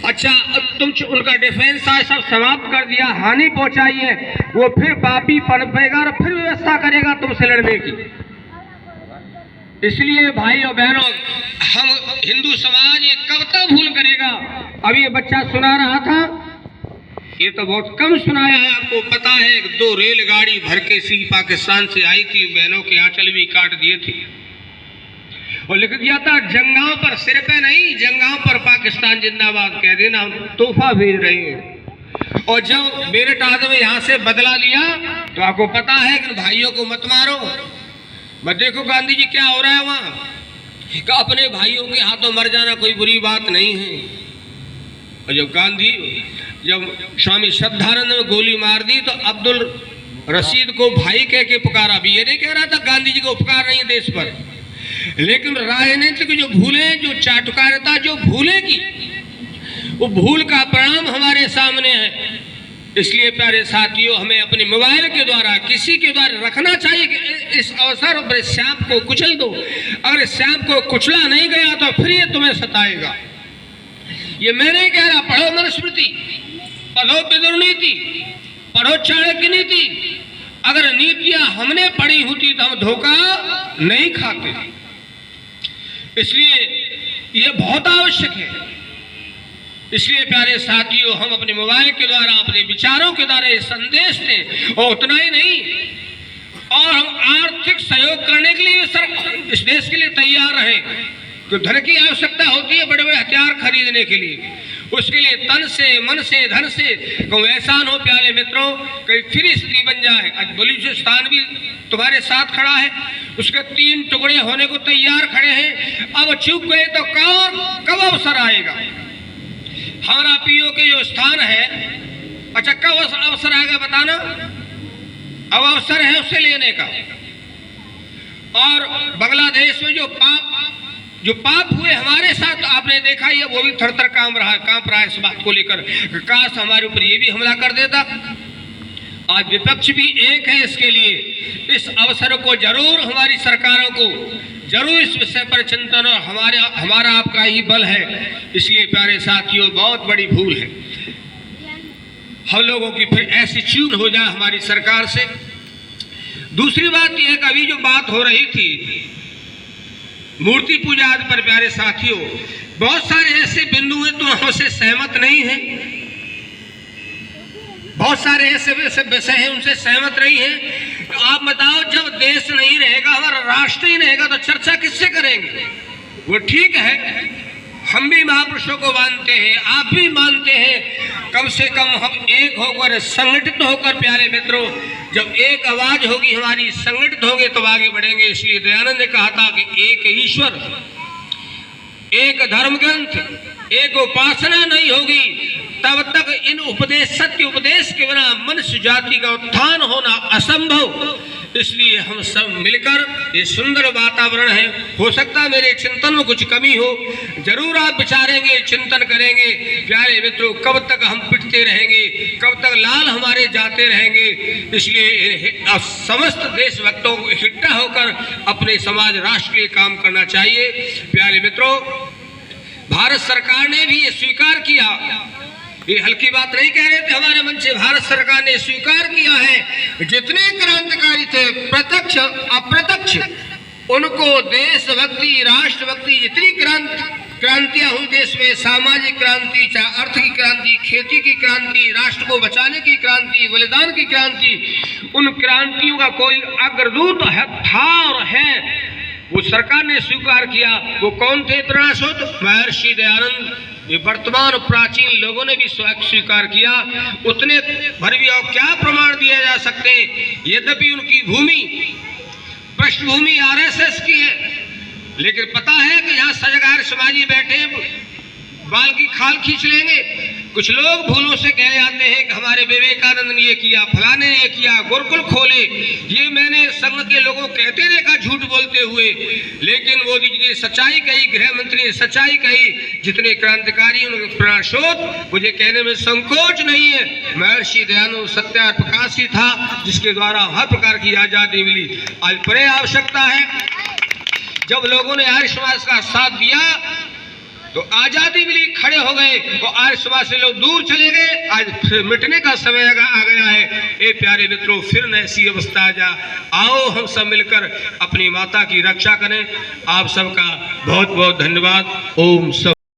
अच्छा, तुम उनका डिफेंस आज सब समाप्त कर दिया, हानि पहुंचाई है, वो फिर पापी पनपेगा और फिर व्यवस्था करेगा तुमसे लड़ने की। इसलिए भाई और बहनों, हम हिंदू समाज ये कब तक भूल करेगा। अभी ये बच्चा सुना रहा था, ये तो बहुत कम सुनाया है, आपको पता है 2 रेलगाड़ी भर के सी पाकिस्तान से आई थी, बहनों के आंचल भी काट दिए थे और लिख दिया था जंगाओं पर, सिर पे नहीं, जंगाओं पर पाकिस्तान जिंदाबाद कह देना, हम तोहफा भेज रहे हैं। और जब मेरठ आदमी यहाँ से बदला लिया तो आपको पता है कि भाइयों को मत मारो, मत देखो गांधी जी क्या हो रहा है वहाँ, कि अपने भाइयों के हाथों मर जाना कोई बुरी बात नहीं है। और जब स्वामी श्रद्धानंद ने गोली मार दी तो अब्दुल रशीद को भाई कह के पुकारा। भी ये नहीं कह रहा था गांधी जी को उपकार नहीं है देश पर, लेकिन राजनीतिक जो भूले, जो चाटुकारिता जो भूलेगी, वो भूल का परिणाम हमारे सामने है। इसलिए प्यारे साथियों, हमें अपने मोबाइल के द्वारा, किसी के द्वारा रखना चाहिए कि इस अवसर पर श्याम को कुचल दो। अगर श्याम को कुचला नहीं गया तो फिर ये तुम्हें सताएगा। ये मैं नहीं कह रहा, पढ़ो मनुस्मृति, पढ़ो विदुर नीति, पढ़ो चाणक्य नीति। अगर नीतियां हमने पढ़ी होती तो हम धोखा नहीं खाते। इसलिए यह बहुत आवश्यक है। इसलिए प्यारे साथियों, हम अपने मोबाइल के द्वारा, अपने विचारों के द्वारा ये संदेश दें। और उतना ही नहीं, और हम आर्थिक सहयोग करने के लिए इस देश के लिए तैयार रहें। तो धन की आवश्यकता होती है बड़े बड़े हथियार खरीदने के लिए, उसके लिए तन से, मन से, धन से कोई एहसान हो प्यारे मित्रों, कहीं फिर स्थिति बन जाए। आज बलूचिस्तान भी तुम्हारे साथ खड़ा है, उसके 3 टुकड़े होने को तैयार खड़े हैं। अब चूक गए तो कब अवसर आएगा। हमारा पीओ के जो स्थान है, अच्छा कब अवसर आएगा बताना। अब अवसर है उसे लेने का। और बांग्लादेश में जो पाप हुए हमारे साथ, आपने देखा ही है, वो भी थर-थर कांप रहा है इस बात को लेकर, काश हमारे ऊपर ये भी हमला कर देता। आज विपक्ष भी एक है इसके लिए। इस अवसर को जरूर हमारी सरकारों को जरूर इस विषय पर चिंतन, और हमारा आपका ही बल है। इसलिए प्यारे साथियों, बहुत बड़ी भूल है हम लोगों की फिर ऐसी चूक हो जाए हमारी सरकार से। दूसरी बात यह है कि अभी जो बात हो रही थी मूर्ति पूजा आदि पर, प्यारे साथियों, बहुत सारे ऐसे बिंदु हैं तो हमसे सहमत नहीं है, बहुत सारे ऐसे विषय हैं उनसे सहमत नहीं है। तो आप बताओ, जब देश नहीं रहेगा, हमारा राष्ट्र ही रहेगा, तो चर्चा किससे करेंगे। वो ठीक है, हम भी महापुरुषों को मानते हैं, आप भी मानते हैं, कम से कम हम एक होकर, संगठित होकर प्यारे मित्रों, जब एक आवाज होगी हमारी, संगठित होंगे तो आगे बढ़ेंगे। इसलिए दयानंद ने कहा था कि एक ईश्वर, एक धर्म ग्रंथ, एक उपासना नहीं होगी तब तक इन उपदेश, सत्य उपदेश के बिना मनुष्य जाति का उत्थान होना असंभव। इसलिए हम सब मिलकर, ये सुंदर वातावरण है, हो सकता है मेरे चिंतन में कुछ कमी हो, जरूर आप विचारेंगे, चिंतन करेंगे। प्यारे मित्रों, कब तक हम पिटते रहेंगे, कब तक लाल हमारे जाते रहेंगे। इसलिए समस्त देशभक्तों को इकट्ठा होकर अपने समाज, राष्ट्र के लिए काम करना चाहिए। प्यारे मित्रों, भारत सरकार ने भी ये स्वीकार किया, ये हल्की बात नहीं कह रहे थे हमारे मन से, भारत सरकार ने स्वीकार किया है जितने क्रांतिकारी थे, प्रत्यक्ष अप्रत्यक्ष, उनको देशभक्ति, राष्ट्रभक्ति, जितनी क्रांतियां हुई देश में, सामाजिक क्रांति, चाहे अर्थ की क्रांति, खेती की क्रांति, राष्ट्र को बचाने की क्रांति, बलिदान की क्रांति, उन क्रांतियों का कोई अग्रदूत था और है, वो सरकार ने स्वीकार किया। वो कौन थे प्रणशोध? महर्षि दयानंद। ये वर्तमान प्राचीन लोगों ने भी स्वीकार किया। उतने भर भी और क्या प्रमाण दिए जा सकते हैं। यद्यपि उनकी भूमि, पृष्ठभूमि आरएसएस की है, लेकिन पता है कि यहाँ सजगार समाजी बैठे बाल की खाल खींच लेंगे। कुछ लोग भूलों से कह जाते हैं कि हमारे विवेकानंद ने ये किया, फलाने ने ये किया, गुरुकुल खोले। ये मैंने संघ के लोगों कहते देखा झूठ बोलते हुए, लेकिन वो जितनी सच्चाई कही, गृह मंत्री ने सच्चाई कही, जितने क्रांतिकारी उनके प्रणशोध, मुझे कहने में संकोच नहीं है। महर्षि दयानंद सत्या प्रकाशी था, जिसके द्वारा हर प्रकार की आजादी मिली। आज बड़े आवश्यकता है, जब लोगों ने आर्य समाज का साथ दिया तो आजादी मिली, खड़े हो गए। और आज सुबह से लोग दूर चले गए, आज फिर मिटने का समय आ गया है। ए प्यारे मित्रों, फिर न ऐसी अवस्था आ जा। आओ हम सब मिलकर अपनी माता की रक्षा करें। आप सबका बहुत बहुत धन्यवाद। ओम सब